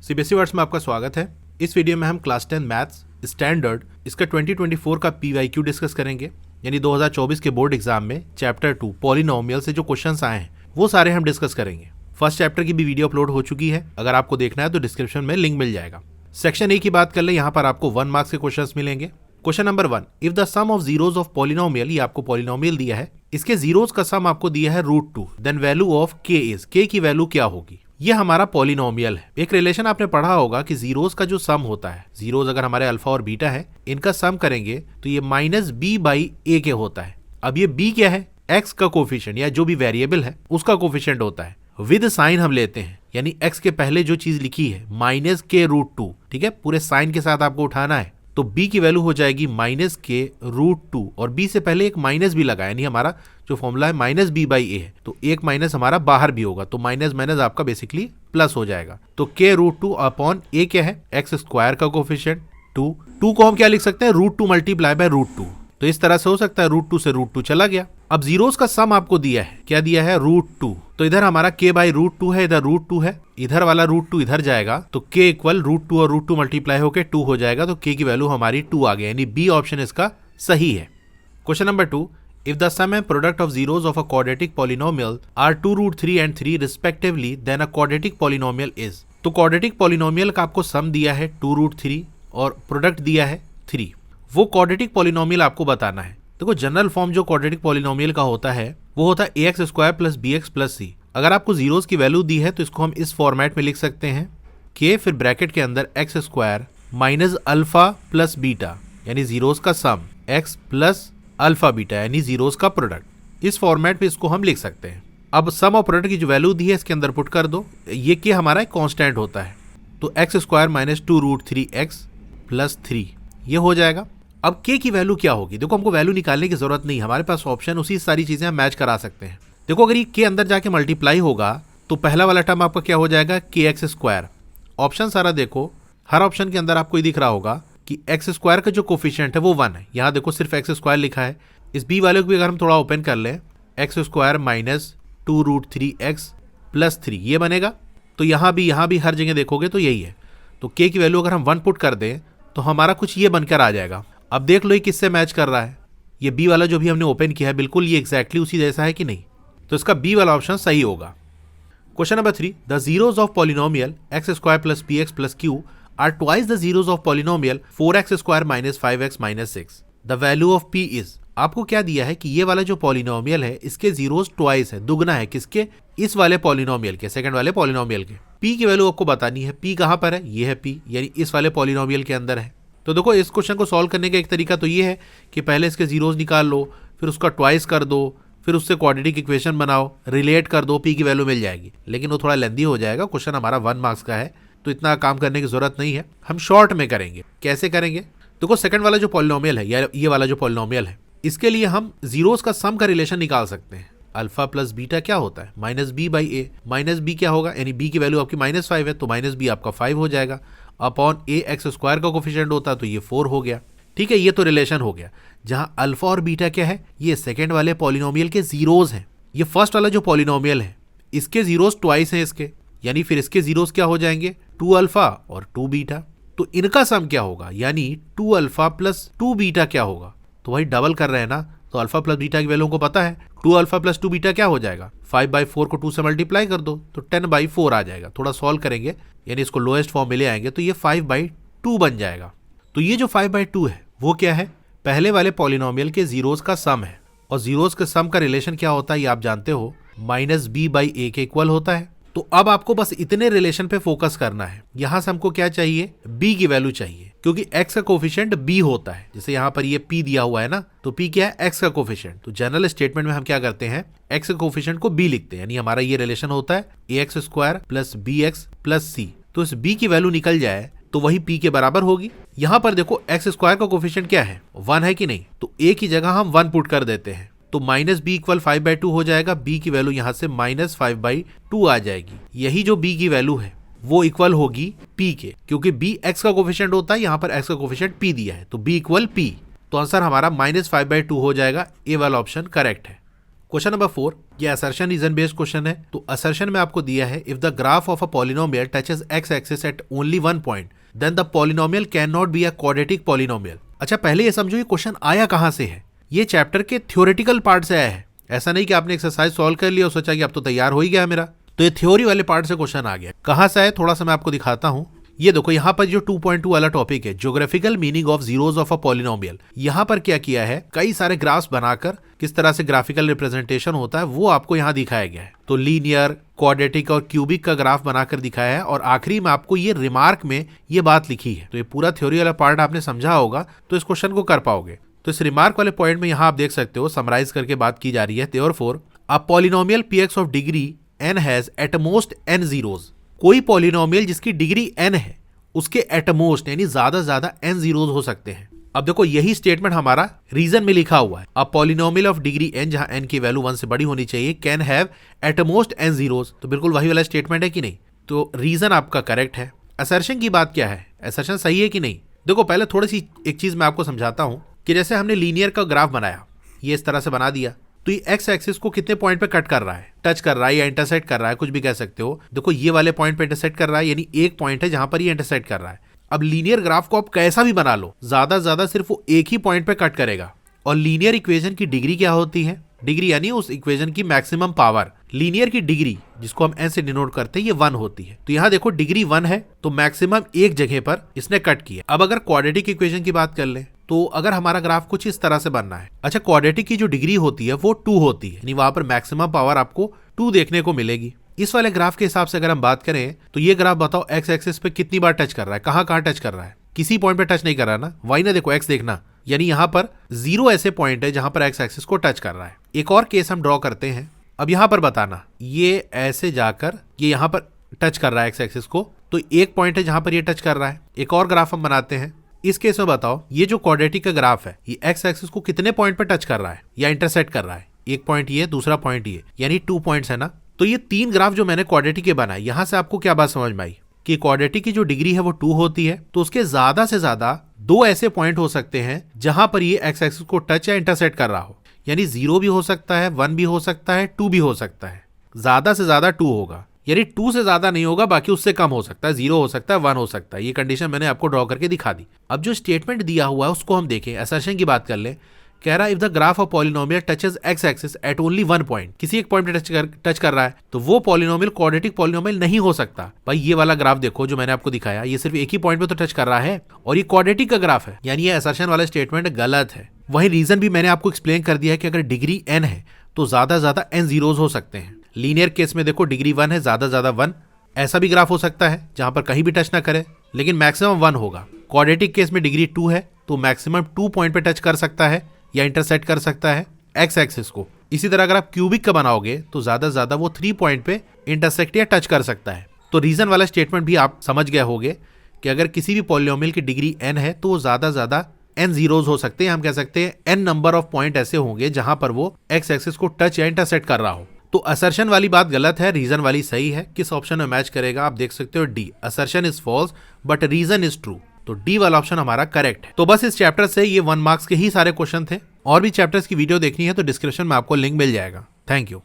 CBSE words में आपका स्वागत है। इस वीडियो में हम क्लास 10 मैथ्स स्टैंडर्ड इसका 2024 का पीवाईक्यू डिस्कस करेंगे। यानी 2024 के बोर्ड एग्जाम में चैप्टर 2 पॉलिनोमियल से जो क्वेश्चंस आए हैं वो सारे हम डिस्कस करेंगे। फर्स्ट चैप्टर की भी वीडियो अपलोड हो चुकी है, अगर आपको देखना है तो डिस्क्रिप्शन में लिंक मिल जाएगा। सेक्शन ए की बात कर ले, यहाँ पर आपको 1 मार्क्स के क्वेश्चंस मिलेंगे। Question number 1, if the sum of zeros of polynomial, ये आपको पॉलिनोमियल दिया है, इसके जीरोज का सम आपको दिया है √2, देन वैल्यू ऑफ के इज, के की वैल्यू क्या होगी। ये हमारा पॉलिनोमियल है। एक रिलेशन आपने पढ़ा होगा कि जीरोज का जो सम होता है, जीरोज अगर हमारे अल्फा और बीटा है, इनका सम करेंगे तो ये -b/a के होता है। अब ये b क्या है? x का कोफिशिएंट या जो भी वेरिएबल है उसका कोफिशिएंट होता है। विद साइन हम लेते हैं, यानी x के पहले जो चीज लिखी है -k√2, ठीक है, पूरे साइन के साथ आपको उठाना है। तो b की वैल्यू हो जाएगी -k√2 और b से पहले एक माइनस भी लगा, यानी हमारा जो फॉर्मूला है -b/a है, तो एक माइनस हमारा बाहर भी होगा, तो माइनस माइनस आपका बेसिकली प्लस हो जाएगा। तो k√2 अपॉन a क्या है? x² का कोफिशिएंट 2 को हम क्या लिख सकते हैं? √2 मल्टीप्लाई बाय √2। तो इस तरह से हो सकता है, √2 से √2 चला गया। अब जीरोस का सम आपको दिया है, क्या दिया है? √2। तो इधर हमारा k/√2 है, इधर √2 है, इधर वाला √2 इधर जाएगा, तो k इक्वल √2 और √2 मल्टीप्लाई होकर 2 हो जाएगा। तो k की वैल्यू हमारी 2 आ गई, यानी बी ऑप्शन इसका सही है। Question number 2, if the sum and product of zeros of a quadratic polynomial are 2√3 and 3 respectively, then a quadratic polynomial is. तो क्वाड्रेटिक पॉलिनोमियल का आपको सम दिया है 2√3 और प्रोडक्ट दिया है 3। वो क्वाड्रेटिक पॉलिनोमियल आपको बताना है। देखो, जनरल फॉर्म जो क्वाड्रेटिक पॉलिनोमियल का होता है वो होता है ax² + bx + c। अगर आपको जीरोस की वैल्यू दी है तो इसको हम इस फॉर्मेट में लिख सकते हैं, k फिर ब्रैकेट के अंदर x² -α + बीटा, यानी जीरोस का सम, x + अल्फा बीटा, यानी जीरोस का प्रोडक्ट। इस फॉर्मेट में इसको हम लिख सकते हैं। अब सम और प्रोडक्ट की जो वैल्यू दी है इसके अंदर पुट कर दो। ये k हमारा एक कांस्टेंट होता है, तो x² -2√3x + 3 ये हो जाएगा। अब k की वैल्यू क्या होगी? देखो, हमको वैल्यू निकालने की जरूरत नहीं, हमारे पास ऑप्शन उसी सारी चीजें हम मैच करा सकते हैं। देखो, अगर ये k अंदर जाके मल्टीप्लाई होगा तो पहला वाला टर्म आपका क्या हो जाएगा? kx²। ऑप्शन सारा देखो, हर ऑप्शन के अंदर आपको ये दिख रहा होगा कि x² का जो कोफिशिएंट है वो 1 है। यहाँ देखो सिर्फ x² लिखा है। इस b वाले को भी अगर हम थोड़ा ओपन कर लें, x² -2√3x + 3 ये बनेगा। तो यहाँ भी हर जगह देखोगे तो यही है। तो k की वैल्यू अगर हम 1 पुट कर दें तो हमारा कुछ ये बनकर आ जाएगा। अब देख लो ये किससे मैच कर रहा है। ये b वाला जो भी हमने ओपन किया है बिल्कुल ये एग्जैक्टली उसी जैसा है कि नहीं? तो इसका b वाला ऑप्शन सही होगा। Question number 3, the zeros of polynomial x² + px + q are twice the zeros of polynomial 4x² - 5x - 6। The value of p is. आपको क्या दिया है कि ये वाला जो पॉलिनोमियल है इसके जीरोस ट्वाइस है, दुगना है। किसके? इस वाले पॉलिनोमियल के, सेकंड वाले पॉलिनोमियल के। p की वैल्यू आपको बतानी है। p कहाँ पर है? ये है p, यानी इस वाले पॉलिनोमियल के अंदर है। तो देखो, इस क्वेश्चन को सॉल्व करने का एक तरीका तो ये है कि पहले इसके जीरोस निकाल लो, फिर उसका ट्वाइस कर दो, फिर उससे क्वाड्रेटिक इक्वेशन बनाओ, रिलेट कर दो, p की वैल्यू मिल जाएगी। लेकिन वो थोड़ा लेंदी हो जाएगा, क्वेश्चन हमारा 1 मार्क्स का है, तो इतना काम करने की जरूरत नहीं है। हम शॉर्ट में करेंगे। कैसे करेंगे? देखो, सेकंड वाला जो पॉलिनोमियल है या ये वाला जो पॉलिनोमियल है, इसके लिए हम जीरोस का सम का रिलेशन निकाल सकते हैं। अल्फा + बीटा क्या होता है? -b/a। -b क्या होगा? यानी b की वैल्यू आपकी -5 है, तो -b आपका 5 हो जाएगा, अपॉन ax² का कोफिशिएंट होता है तो ये 4 हो गया। ठीक है, ये तो रिलेशन हो गया। जहां अल्फा और बीटा क्या है? ये सेकंड वाले पॉलिनोमियल के जीरोस हैं। ये फर्स्ट वाला जो पॉलिनोमियल है इसके जीरोस ट्वाइस हैं इसके, यानी फिर इसके जीरोस क्या हो जाएंगे? 2α और 2β। तो इनका सम क्या होगा? यानी 2α + 2β क्या होगा? तो वही डबल कर रहे हैं ना, तो अल्फा प्लस बीटा की वैल्यू को पता है। 2α + 2β क्या हो जाएगा? 5/4 को 2 से मल्टीप्लाई कर दो तो 10/4 आ जाएगा। थोड़ा सॉल्व करेंगे, यानी इसको लोएस्ट फॉर्म में ले आएंगे तो ये 5/2 बन जाएगा। तो ये जो 5/2 है वो क्या है? पहले वाले पॉलिनोमियल के जीरोस का सम है। और जीरोस के सम का रिलेशन क्या होता है ये आप जानते हो, -b/a के इक्वल होता है। तो अब आपको बस इतने रिलेशन पे फोकस करना है। यहां से हमको क्या चाहिए? b की वैल्यू चाहिए, क्योंकि x का कोफिशिएंट b होता है। जैसे यहाँ पर ये p दिया हुआ है ना, तो p क्या है? x का कोफिशिएंट। तो जनरल स्टेटमेंट में हम क्या करते हैं? x के कोफिशिएंट को b लिखते हैं, यानी हमारा ये रिलेशन होता है ax² + bx + c। तो इस b की वैल्यू निकल जाए तो वही p के बराबर होगी। यहाँ पर देखो, x² का कोफिशिएंट क्या है? 1 है कि नहीं? तो a की जगह हम 1 पुट कर देते हैं, तो -b इक्वल 5/2 हो जाएगा। b की वैल्यू यहाँ से -5/2 आ जाएगी। यही जो b की वैल्यू है वो इक्वल होगी p के, क्योंकि b x का कोफिशिएंट होता है, यहाँ पर x का कोफिशिएंट p दिया है, तो b इक्वल p। तो आंसर हमारा -5/2 हो जाएगा। ए वाला ऑप्शन करेक्ट है। क्वेश्चन नंबर 4, ये असर्शन रीजन बेस्ड क्वेश्चन है। तो असर्शन में आपको दिया है if the graph of a polynomial touches x axis at only one point then the polynomial can not be a quadratic polynomial. अच्छा, पहले ये समझो ये क्वेश्चन आया कहां से है। ये चैप्टर के थ्योरेटिकल पार्ट से आया है। ऐसा नहीं कि आपने एक्सरसाइज सॉल्व कर लिया और सोचा कि अब तो तैयार हो ही गया मेरा। तो ये थ्योरी वाले पार्ट से क्वेश्चन आ गया। कहां से आया थोड़ा सा मैं आपको दिखाता हूं। ये देखो यहाँ पर जो 2.2 वाला टॉपिक है, geographical meaning of zeros of a polynomial, यहाँ पर क्या किया है, कई सारे ग्राफ्स बनाकर किस तरह से ग्राफिकल रिप्रेजेंटेशन होता है वो आपको यहाँ दिखाया गया है। तो लीनियर, क्वाड्रेटिक और क्यूबिक का ग्राफ बनाकर दिखाया है और आखिरी में आपको ये रिमार्क में ये बात लिखी है। तो ये पूरा थ्योरी वाला पार्ट आपने समझा होगा तो इस क्वेश्चन को कर पाओगे। तो इस रिमार्क वाले पॉइंट में यहाँ आप देख सकते हो, समराइज करके बात की जा रही है। Therefore a polynomial px of degree n has at most n zeros. कोई पॉलिनोमियल जिसकी डिग्री n है उसके एटमोस्ट यानी ज्यादा से ज्यादा n जीरोस हो सकते हैं। अब देखो यही स्टेटमेंट हमारा रीजन में लिखा हुआ है। A polynomial of degree n जहां n की वैल्यू 1 से बड़ी होनी चाहिए can have at most n zeros. तो बिल्कुल वही वाला स्टेटमेंट है कि नहीं। तो रीजन आपका करेक्ट है। असर्शन की बात क्या है, असर्शन सही है कि नहीं। देखो पहले थोड़ी सी एक चीज मैं आपको समझाता हूं कि जैसे हमने लीनियर का ग्राफ बनाया, ये इस तरह से बना दिया, तो ये एक्स एक्सिस को कितने पॉइंट पे कट कर रहा है, टच कर रहा है या इंटरसेक्ट कर रहा है, कुछ भी कह सकते हो। देखो ये वाले पॉइंट पे इंटरसेक्ट कर रहा है, यानी एक पॉइंट है जहां पर ये इंटरसेक्ट कर रहा है। अब लीनियर ग्राफ को आप कैसा भी बना लो, ज्यादा से ज्यादा सिर्फ वो एक ही पॉइंट पे कट करेगा। और लीनियर इक्वेशन की डिग्री क्या होती है, डिग्री यानी उस इक्वेशन की मैक्सिमम पावर। लीनियर की डिग्री जिसको हम n से डिनोट करते हैं ये 1 होती है। तो यहाँ देखो डिग्री 1 है तो मैक्सिमम एक जगह पर इसने कट किया। अब अगर क्वाड्रेटिक इक्वेशन की बात कर ले तो अगर हमारा ग्राफ कुछ इस तरह से बनना है, अच्छा क्वाड्रेटिक की जो डिग्री होती है वो 2 होती है, यानी वहां पर मैक्सिमम पावर आपको 2 देखने को मिलेगी। इस वाले ग्राफ के हिसाब से अगर हम बात करें तो ये ग्राफ बताओ एक्स एक्सिस पे कितनी बार टच कर रहा है, कहाँ टच कर रहा है, किसी पॉइंट पे टच नहीं कर रहा ना। वाई ना देखो एक्स देखना, यानी यहाँ पर 0 ऐसे पॉइंट है जहां पर एक्स एक्सिस को टच कर रहा है। एक और केस हम ड्रॉ करते हैं। अब यहाँ पर बताना ये ऐसे जाकर ये यहाँ पर टच कर रहा है एक्स एक्सिस को, तो एक पॉइंट है जहां पर ये टच कर रहा है। एक और ग्राफ हम बनाते हैं। इस केस में बताओ ये जो क्वाड्रेटिक का ग्राफ है ये एक्स एक्सिस को कितने पॉइंट पे टच कर रहा है या इंटरसेक्ट कर रहा है। एक पॉइंट ये, दूसरा पॉइंट ये, यानी 2 पॉइंट्स है ना। तो ये 3 ग्राफ जो मैंने क्वाड्रेटिक के बनाए, यहां से आपको क्या बात समझ में आई कि क्वाड्रेटिक की जो डिग्री है वो 2 होती है, तो उसके ज्यादा से ज्यादा 2 ऐसे पॉइंट हो सकते हैं जहां पर ये एक्स एक्सिस को टच या इंटरसेक्ट कर रहा हो। यानी 0 भी हो सकता है, 1 भी हो सकता है, 2 भी हो सकता है, ज्यादा से ज्यादा 2 होगा। यानी 2 से ज्यादा नहीं होगा, बाकी उससे कम हो सकता है, 0 हो सकता है, 1 हो सकता है। ये कंडीशन मैंने आपको ड्रॉ करके दिखा दी। अब जो स्टेटमेंट दिया हुआ है उसको हम देखें। असर्शन की बात कर ले, कह रहा है if the graph of polynomial touches x axis at only 1 point, किसी एक पॉइंट पे टच कर रहा है तो वो पॉलिनोमियल क्वाड्रेटिक पॉलिनोमियल नहीं हो सकता। भाई ये वाला ग्राफ देखो जो मैंने आपको दिखाया, ये सिर्फ एक ही पॉइंट पे तो टच कर रहा है और ये क्वाड्रेटिक का ग्राफ है, यानी ये असर्शन वाला स्टेटमेंट गलत है। वही रीजन भी मैंने आपको एक्सप्लेन कर दिया है कि अगर डिग्री n है तो ज्यादा से ज्यादा n जीरोस हो सकते हैं। लीनियर केस में देखो डिग्री 1 है, ज्यादा से ज्यादा 1। ऐसा भी ग्राफ हो सकता है जहां पर कहीं भी टच ना करे लेकिन मैक्सिमम 1 होगा। क्वाड्रेटिक केस में डिग्री 2 है तो मैक्सिमम 2 पॉइंट पे टच कर सकता है या इंटरसेक्ट कर सकता है एक्स एक्सिस को। इसी तरह अगर आप क्यूबिक का बनाओगे तो ज्यादा से ज्यादा वो 3 पॉइंट पे इंटरसेक्ट या टच कर सकता है। तो रीजन वाला स्टेटमेंट भी आप समझ गए होंगे कि अगर किसी भी पॉलिनोमियल की डिग्री n है तो वो ज्यादा से ज्यादा n जीरोस हो सकते हैं। हम कह सकते हैं n नंबर ऑफ पॉइंट ऐसे होंगे जहां पर वो एक्स एक्सिस को टच या इंटरसेक्ट कर रहा हो। तो असर्शन वाली बात गलत है, रीजन वाली सही है। किस ऑप्शन में मैच करेगा आप देख सकते हो, D, assertion is false but reason is true. तो डी वाला ऑप्शन हमारा करेक्ट है। तो बस इस चैप्टर से ये 1 मार्क्स के ही सारे क्वेश्चन थे। और भी चैप्टर्स की वीडियो देखनी है तो डिस्क्रिप्शन में आपको लिंक मिल जाएगा। Thank you.